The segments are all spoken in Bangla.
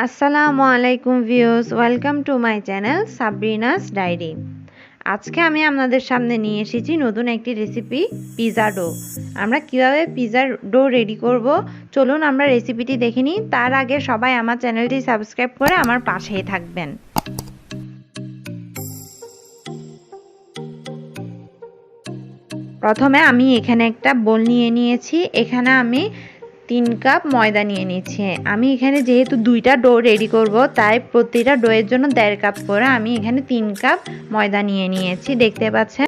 আসসালামু আলাইকুম viewers, welcome to my channel Sabrina's diary. আজকে আমি আপনাদের সামনে নিয়ে এসেছি নতুন একটি রেসিপি, পিৎজা ডো। আমরা কিভাবে পিৎজার ডো রেডি করব চলুন আমরা রেসিপিটি দেখে নিই। তার আগে সবাই আমার চ্যানেলটি সাবস্ক্রাইব করে আমার পাশেই থাকবেন। প্রথমে আমি এখানে একটা বোল নিয়ে নিয়েছি। এখানে আমি 3 কাপ ময়দা নিয়ে নিচ্ছি। আমি এখানে যেহেতু 2টা ডো রেডি করব, তাই প্রতিটা ডোয়ের জন্য 1.5 কাপ করে আমি এখানে 3 কাপ ময়দা নিয়ে নিয়েছি, দেখতে পাচ্ছেন।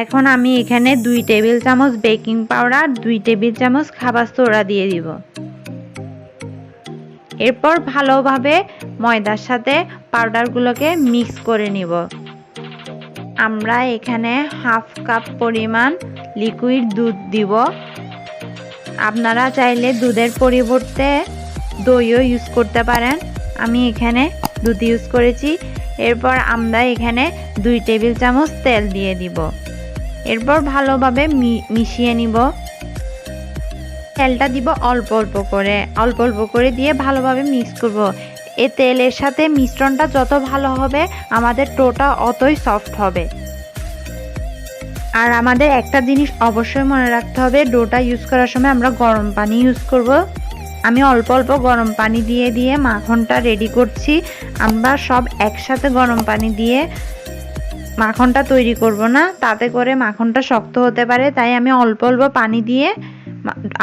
এখন আমি এখানে 2 টেবিল চামচ বেকিং পাউডার, 2 টেবিল চামচ খাবার সোডা দিয়ে দিব। এরপর ভালোভাবে ময়দার সাথে পাউডারগুলোকে মিক্স করে নিব। আমরা এখানে 1/2 কাপ পরিমাণ লিকুইড দুধ দিব। আপনারা চাইলে দুধের পরিবর্তে দইও ইউজ করতে পারেন। আমি এখানে দুধ ইউজ করেছি। এরপর আমরা এখানে 2 টেবিল চামচ তেল দিয়ে দিব। এরপর ভালোভাবে মিশিয়ে নিব। তেলটা দিব অল্প অল্প করে দিয়ে ভালোভাবে মিক্স করব। এই তেলের সাথে মিশ্রণটা যত ভালো হবে আমাদের ডোটা অতই সফট হবে। আর আমাদের একটা জিনিস অবশ্যই মনে রাখতে হবে, ডোটা ইউজ করার সময় আমরা গরম পানি ইউজ করব। আমি অল্প গরম পানি দিয়ে মাখনটা রেডি করছি। আমরা সব একসাথে গরম পানি দিয়ে মাখনটা তৈরি করব না, তাতে করে মাখনটা শক্ত হতে পারে। তাই আমি অল্প পানি দিয়ে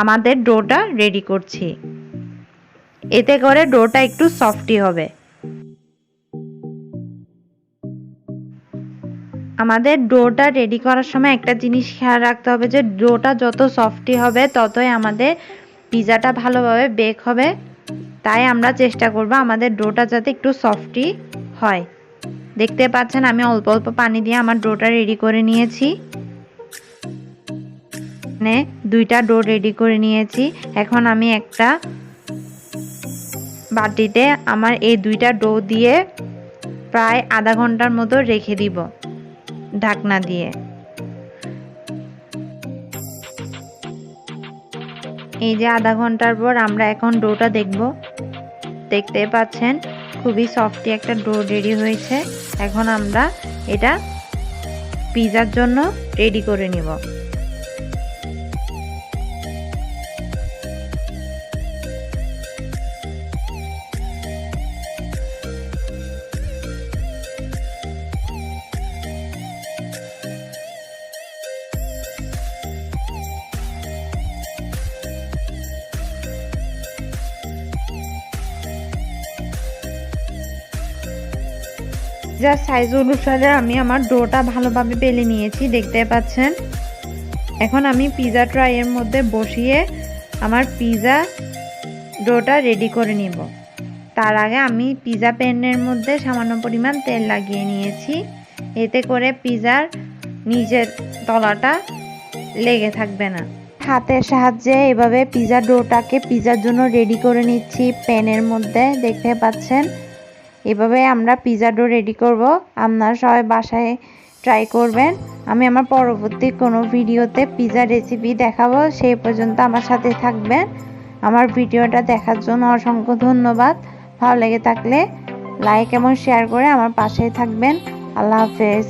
আমাদের ডোটা রেডি করছি। এতে করে ডোটা একটু সফটই হবে। আমাদের ডোটা রেডি করার সময় একটা জিনিস খেয়াল রাখতে হবে যে ডোটা যত সফটই হবে ততই আমাদের পিৎজাটা ভালোভাবে বেক হবে। তাই আমরা চেষ্টা করব আমাদের ডোটা যাতে একটু সফটই হয়। দেখতে পাচ্ছেন আমি অল্প পানি দিয়ে আমার ডোটা রেডি করে নিয়েছি। মানে 2টা ডো রেডি করে নিয়েছি। এখন আমি একটা বাটিতে আমার এই 2টা ডো দিয়ে প্রায় আধা ঘন্টার মতো রেখে দিব ঢাকনা দিয়ে। এই যে আধা ঘন্টার পর আমরা এখন ডোটা দেখব। দেখতে পাচ্ছেন খুবই সফটি একটা ডো রেডি হয়েছে। এখন আমরা এটা পিৎজার জন্য রেডি করে নিব। পিৎজার সাইজ অনুসারে আমি আমার ডোটা ভালোভাবে বেলে নিয়েছি, দেখতে পাচ্ছেন। এখন আমি পিৎজা ট্রাইয়ের মধ্যে বসিয়ে আমার পিৎজা ডোটা রেডি করে নিব। তার আগে আমি পিৎজা প্যানের মধ্যে সামান্য পরিমাণ তেল লাগিয়ে নিয়েছি। এতে করে পিৎজার নিচের তলাটা লেগে থাকবে না। হাতের সাহায্যে এভাবে পিৎজা ডোটাকে পিৎজার জন্য রেডি করে নিচ্ছি প্যানের মধ্যে, দেখতে পাচ্ছেন। এভাবে আমরা পিৎজা ডো রেডি করব। আপনারা সবাই বাসায় ট্রাই করবেন। আমি আমার পরবর্তী কোনো ভিডিওতে পিৎজা রেসিপি দেখাবো। সেই পর্যন্ত আমার সাথে থাকবেন। আমার ভিডিওটা দেখার জন্য অসংখ্য ধন্যবাদ। ভালো লেগে থাকলে লাইক এবং শেয়ার করে আমার পাশেই থাকবেন। আল্লাহ হাফেজ।